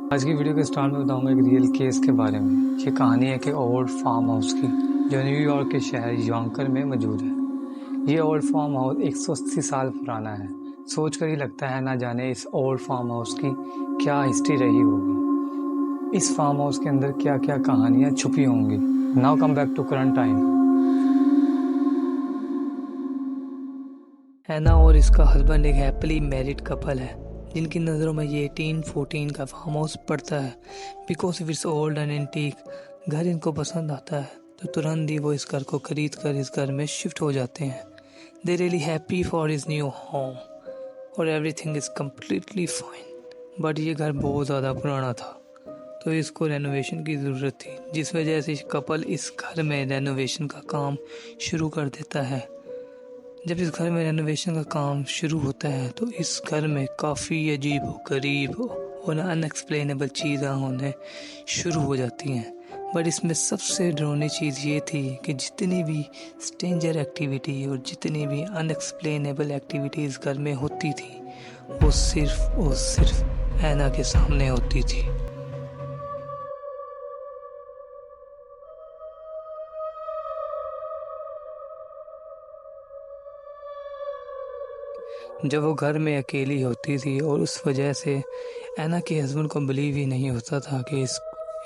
आज की वीडियो के स्टार्ट में बताऊंगा एक रियल केस के बारे में। ये कहानी है कि ओल्ड फार्म हाउस की, जो न्यूयॉर्क के शहर यॉन्कर में मौजूद है। ये ओल्ड फार्म हाउस 180 साल पुराना है। सोच कर ही लगता है ना जाने इस ओल्ड फार्म हाउस की क्या हिस्ट्री रही होगी, इस फार्म हाउस के अंदर क्या क्या कहानियाँ छुपी होंगी। Now come back to current time. हैना और इसका हस्बैंड एक हैप्पीली मैरिड कपल है, जिनकी नज़रों में ये 1814 का फार्म हाउस पड़ता है। Because of its old and antique घर इनको पसंद आता है, तो तुरंत ही वो इस घर को खरीद कर इस घर में शिफ्ट हो जाते हैं। They really happy for his new home और everything is completely fine. But ये घर बहुत ज़्यादा पुराना था, तो इसको रेनोवेशन की ज़रूरत थी, जिस वजह से कपल इस घर में रेनोवेशन का काम शुरू कर देता है। जब इस घर में रेनोवेशन का काम शुरू होता है तो इस घर में काफ़ी अजीब गरीब और अनएक्सप्लेनेबल चीज़ें होने शुरू हो जाती हैं। बट इसमें सबसे डरावनी चीज़ ये थी कि जितनी भी स्ट्रेंजर एक्टिविटी और जितनी भी अनएक्सप्लेनेबल एक्टिविटी इस घर में होती थी, वो सिर्फ और सिर्फ ऐना के सामने होती थी। जब वो घर में अकेली होती थी और उस वजह से ऐना के हस्बैंड को बिलीव ही नहीं होता था कि इस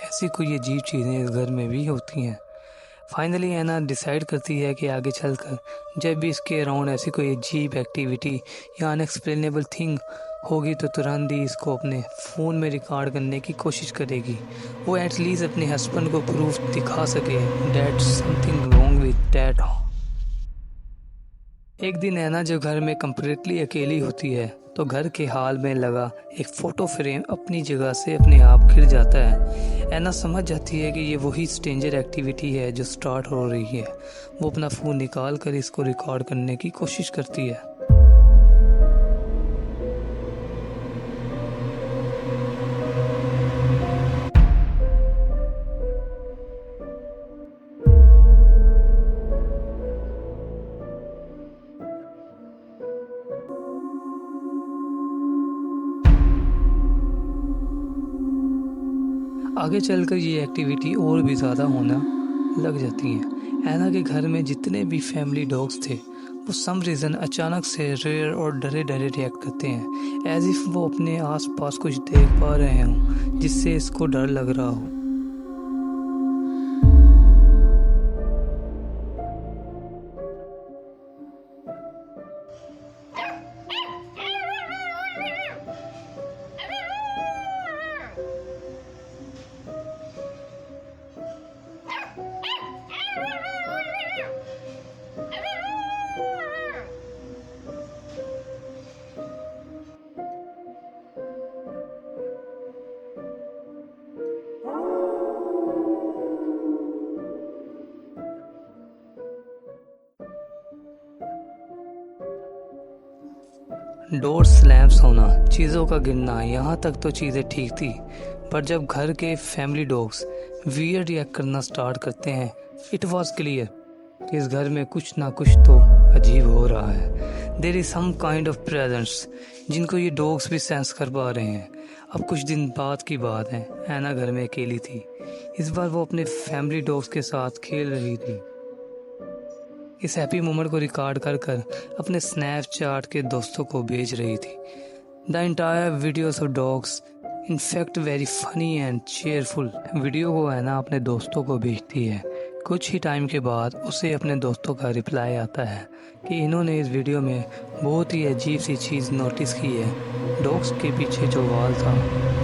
ऐसी कोई अजीब चीज़ें इस घर में भी होती हैं। फाइनली ऐना डिसाइड करती है कि आगे चलकर जब भी इसके अराउंड ऐसी कोई अजीब एक्टिविटी या अनएक्सप्लेनेबल थिंग होगी तो तुरंत ही इसको अपने फ़ोन में रिकॉर्ड करने की कोशिश करेगी। वो एटलीस्ट अपने हस्बैंड को प्रूफ दिखा सके that something wrong with that. एक दिन ऐना जब घर में कम्प्लीटली अकेली होती है तो घर के हाल में लगा एक फ़ोटो फ्रेम अपनी जगह से अपने आप गिर जाता है। ऐना समझ जाती है कि ये वही स्ट्रेंजर एक्टिविटी है जो स्टार्ट हो रही है। वो अपना फ़ोन निकाल कर इसको रिकॉर्ड करने की कोशिश करती है। आगे चलकर ये एक्टिविटी और भी ज़्यादा होना लग जाती है। ऐना के घर में जितने भी फैमिली डॉग्स थे वो सम रीज़न अचानक से रेयर और डरे डरे रिएक्ट करते हैं, एज इफ़ वो अपने आसपास कुछ देख पा रहे हों जिससे इसको डर लग रहा हो। डोर स्लैम्स होना, चीज़ों का गिरना, यहाँ तक तो चीज़ें ठीक थी। पर जब घर के फैमिली डॉग्स वियर्ड रिएक्ट करना स्टार्ट करते हैं, इट वॉज क्लियर कि इस घर में कुछ ना कुछ तो अजीब हो रहा है। There is some kind of presence जिनको ये डॉग्स भी सेंस कर पा रहे हैं। अब कुछ दिन बाद की बात है, ऐना घर में अकेली थी। इस बार वो अपने फैमिली डॉग्स के साथ खेल रही थी। इस हैप्पी मोमेंट को रिकॉर्ड कर कर अपने स्नैपचैट के दोस्तों को भेज रही थी। The entire videos of dogs in fact very funny and cheerful. Video को ऐना अपने दोस्तों को भेजती है। कुछ ही टाइम के बाद उसे अपने दोस्तों का रिप्लाई आता है कि इन्होंने इस वीडियो में बहुत ही अजीब सी चीज़ नोटिस की है। डॉग्स के पीछे जो वॉल था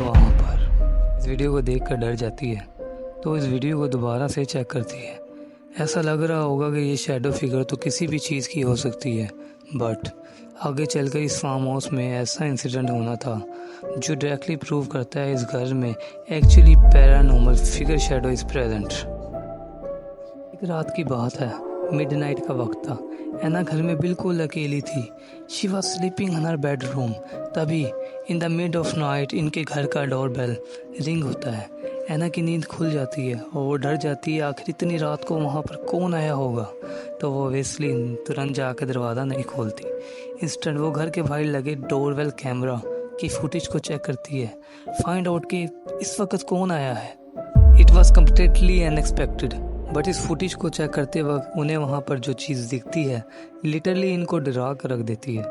वहाँ पर। इस वीडियो को देख कर डर जाती है, तो इस वीडियो को दोबारा से चेक करती है। ऐसा लग रहा होगा कि ये शैडो फिगर तो किसी भी चीज़ की हो सकती है। बट आगे चलकर इस फार्म हाउस में ऐसा इंसिडेंट होना था जो डायरेक्टली प्रूव करता है इस घर में actually paranormal figure shadow is present. एक रात की बात है, मिडनाइट का वक्त था। ऐना घर में बिल्कुल अकेली थी। She was sleeping in her bedroom. तभी in the mid of night इनके घर का डोर बेल रिंग होता है। ऐना की नींद खुल जाती है और वो डर जाती है आखिर इतनी रात को वहाँ पर कौन आया होगा। तो वो ऑब्वियसली तुरंत जाकर दरवाज़ा नहीं खोलती। इंस्टेंट वो घर के बाहर लगे डोरवेल कैमरा की फुटेज को चेक करती है, फाइंड आउट कि इस वक्त कौन आया है। It was completely unexpected, but इस फुटेज को चेक करते वक्त उन्हें वहाँ पर जो चीज़ दिखती है लिटरली इनको डरा कर रख देती है।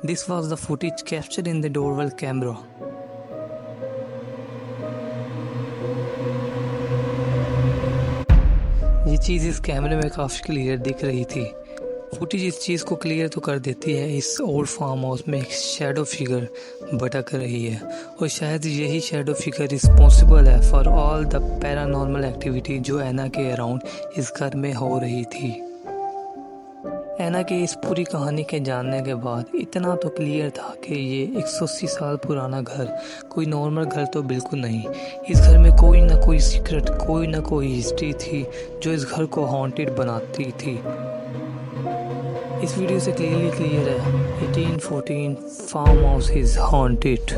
This was the footage captured in the doorbell camera. ये चीज़ इस कैमरे में काफ़ी क्लियर दिख रही थी। फुटेज इस चीज़ को क्लियर तो कर देती है, इस ओल्ड फार्म हाउस में एक शैडो फिगर भटक रही है और शायद यही शैडो फिगर रिस्पॉन्सिबल है for all the paranormal activity जो एना के अराउंड इस घर में हो रही थी। एना की इस पूरी कहानी के जानने के बाद इतना तो क्लियर था कि ये 180 साल पुराना घर कोई नॉर्मल घर तो बिल्कुल नहीं। इस घर में कोई ना कोई सीक्रेट, कोई ना कोई हिस्ट्री थी जो इस घर को हॉन्टेड बनाती थी। इस वीडियो से क्लियर है 1814 फार्म हाउस इज हॉन्टेड।